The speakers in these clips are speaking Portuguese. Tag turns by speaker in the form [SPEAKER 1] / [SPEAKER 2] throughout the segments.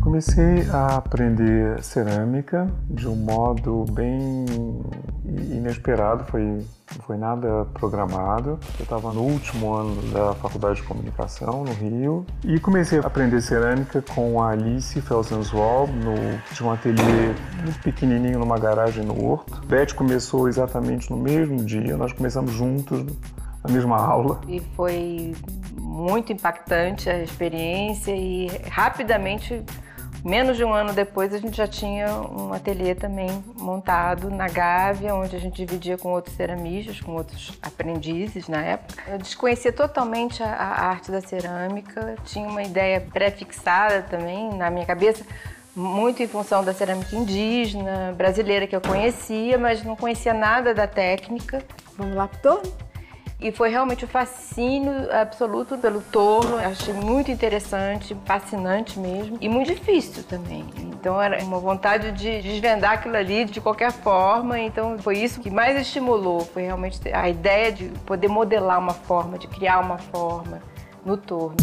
[SPEAKER 1] Comecei a aprender cerâmica de um modo bem inesperado, não foi nada programado. Eu estava no último ano da Faculdade de Comunicação, no Rio, e comecei a aprender cerâmica com a Alice Felsenswald, de um ateliê muito pequenininho numa garagem no Horto. Beth começou exatamente no mesmo dia, nós começamos juntos na mesma aula.
[SPEAKER 2] E foi muito impactante a experiência e rapidamente, menos de um ano depois, a gente já tinha um ateliê também montado na Gávea, onde a gente dividia com outros ceramistas, com outros aprendizes na época. Eu desconhecia totalmente a arte da cerâmica, tinha uma ideia pré-fixada também na minha cabeça, muito em função da cerâmica indígena, brasileira, que eu conhecia, mas não conhecia nada da técnica.
[SPEAKER 3] Vamos lá pro torno?
[SPEAKER 2] E foi realmente um fascínio absoluto pelo torno. Eu achei muito interessante, fascinante mesmo, e muito difícil também. Então era uma vontade de desvendar aquilo ali de qualquer forma. Então foi isso que mais estimulou, foi realmente a ideia de poder modelar uma forma, de criar uma forma no torno.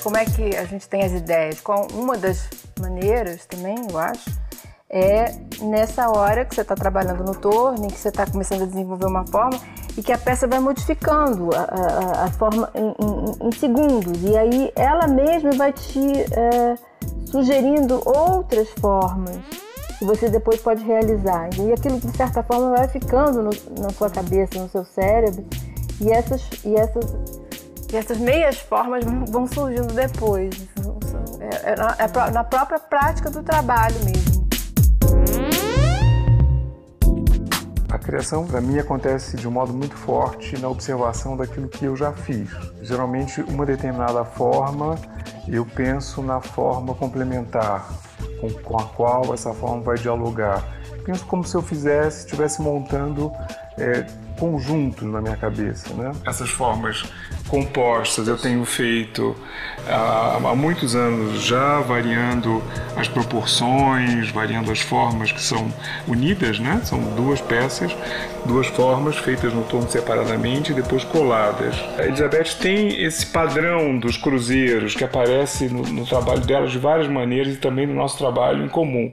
[SPEAKER 2] Como é que a gente tem as ideias? Uma das maneiras também, eu acho, é nessa hora que você está trabalhando no torno, que você está começando a desenvolver uma forma e que a peça vai modificando a forma em segundos. E aí ela mesma vai te sugerindo outras formas que você depois pode realizar. E aquilo, de certa forma, vai ficando na sua cabeça, no seu cérebro. E essas meias formas vão surgindo depois. É na própria prática do trabalho mesmo.
[SPEAKER 1] A criação, para mim, acontece de um modo muito forte na observação daquilo que eu já fiz. Geralmente, uma determinada forma, eu penso na forma complementar, com a qual essa forma vai dialogar. Penso como se eu estivesse montando conjuntos na minha cabeça, né? Essas formas compostas eu tenho feito há muitos anos já, variando as proporções, variando as formas que são unidas, né? São duas peças, duas formas feitas no torno separadamente e depois coladas. A Elizabeth tem esse padrão dos cruzeiros que aparece no trabalho dela de várias maneiras e também no nosso trabalho em comum.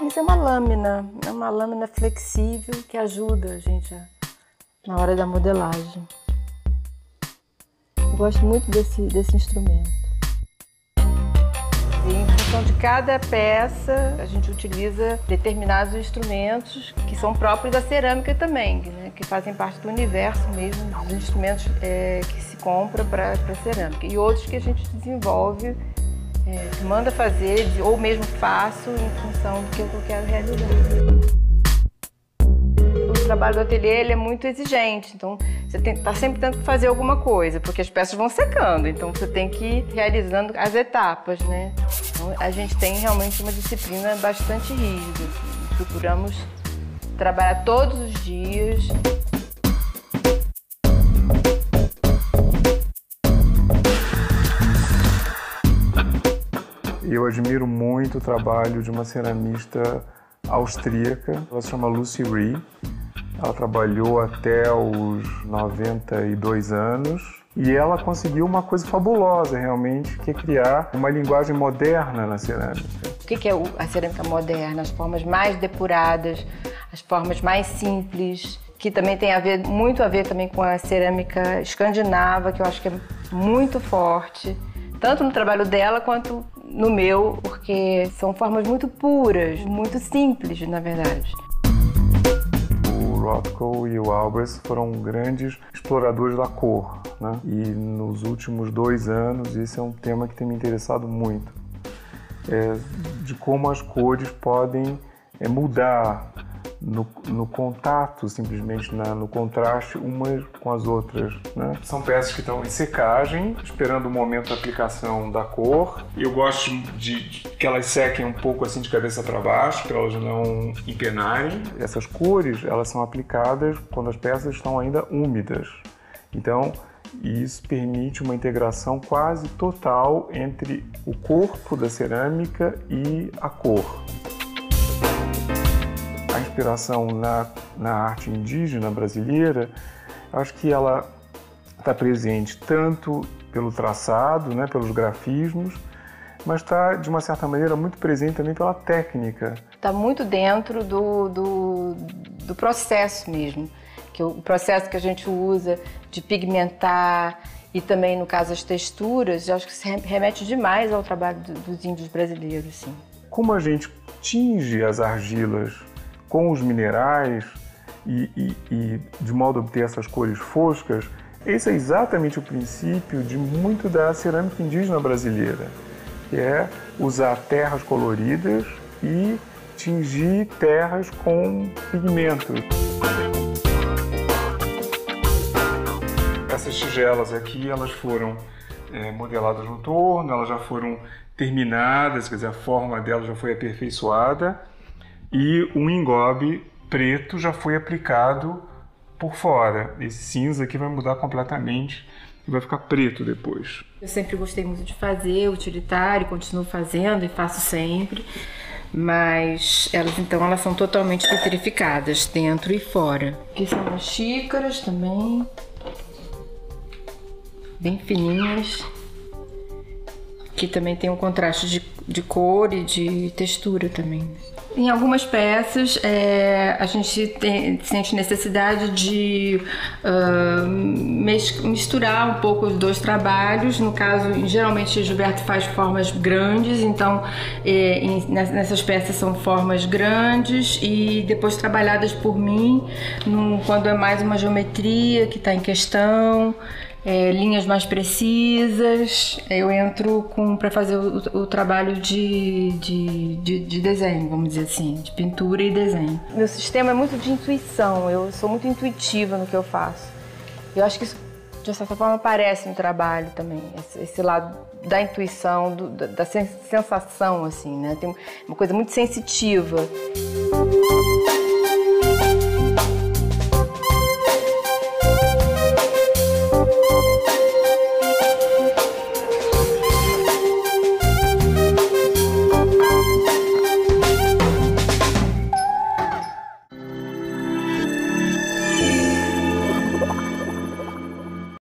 [SPEAKER 2] Isso é uma lâmina flexível que ajuda a gente na hora da modelagem. Eu gosto muito desse instrumento. E em função de cada peça, a gente utiliza determinados instrumentos que são próprios da cerâmica também, né? Que fazem parte do universo mesmo dos instrumentos que se compra para cerâmica. E outros que a gente desenvolve, manda fazer ou mesmo faço em função do que eu quero realizar. O trabalho do ateliê ele é muito exigente, então você está sempre tendo que fazer alguma coisa, porque as peças vão secando, então você tem que ir realizando as etapas, né? Então a gente tem realmente uma disciplina bastante rígida, assim. Procuramos trabalhar todos os dias.
[SPEAKER 1] Eu admiro muito o trabalho de uma ceramista austríaca, ela se chama Lucy Rie. Ela trabalhou até os 92 anos e ela conseguiu uma coisa fabulosa realmente, que é criar uma linguagem moderna na cerâmica.
[SPEAKER 2] O que é a cerâmica moderna? As formas mais depuradas, as formas mais simples, que também tem muito a ver também com a cerâmica escandinava, que eu acho que é muito forte, tanto no trabalho dela quanto no meu, porque são formas muito puras, muito simples, na verdade.
[SPEAKER 1] O Rothko e o Albers foram grandes exploradores da cor, né? E nos últimos 2 anos, esse é um tema que tem me interessado muito, de como as cores podem mudar no contato, simplesmente no contraste umas com as outras, né? São peças que estão em secagem, esperando o momento da aplicação da cor. Eu gosto de que elas sequem um pouco assim de cabeça para baixo, para elas não empenarem. Essas cores, elas são aplicadas quando as peças estão ainda úmidas. Então, isso permite uma integração quase total entre o corpo da cerâmica e a cor. A inspiração na arte indígena brasileira, acho que ela está presente tanto pelo traçado, né, pelos grafismos, mas está, de uma certa maneira, muito presente também pela técnica.
[SPEAKER 2] Está muito dentro do processo mesmo, que o processo que a gente usa de pigmentar e também, no caso, as texturas, eu acho que se remete demais ao trabalho dos índios brasileiros, sim.
[SPEAKER 1] Como a gente tinge as argilas com os minerais e de modo a obter essas cores foscas, esse é exatamente o princípio de muito da cerâmica indígena brasileira, que é usar terras coloridas e tingir terras com pigmentos. Essas tigelas aqui, elas foram modeladas no torno, elas já foram terminadas, quer dizer, a forma delas já foi aperfeiçoada. E o engobe preto já foi aplicado por fora. Esse cinza aqui vai mudar completamente e vai ficar preto depois.
[SPEAKER 2] Eu sempre gostei muito de fazer utilitário, continuo fazendo e faço sempre. Mas elas são totalmente vitrificadas, dentro e fora. Aqui são as xícaras também, bem fininhas. Aqui também tem um contraste de cor e de textura também. Em algumas peças a gente sente necessidade de misturar um pouco os dois trabalhos. No caso, geralmente Gilberto faz formas grandes, então nessas peças são formas grandes e depois trabalhadas por mim quando é mais uma geometria que está em questão. Linhas mais precisas, eu entro para fazer o trabalho de desenho, vamos dizer assim, de pintura e desenho. Meu sistema é muito de intuição, eu sou muito intuitiva no que eu faço. Eu acho que isso, de certa forma, aparece no trabalho também, esse lado da intuição, da sensação, assim, né? Tem uma coisa muito sensitiva.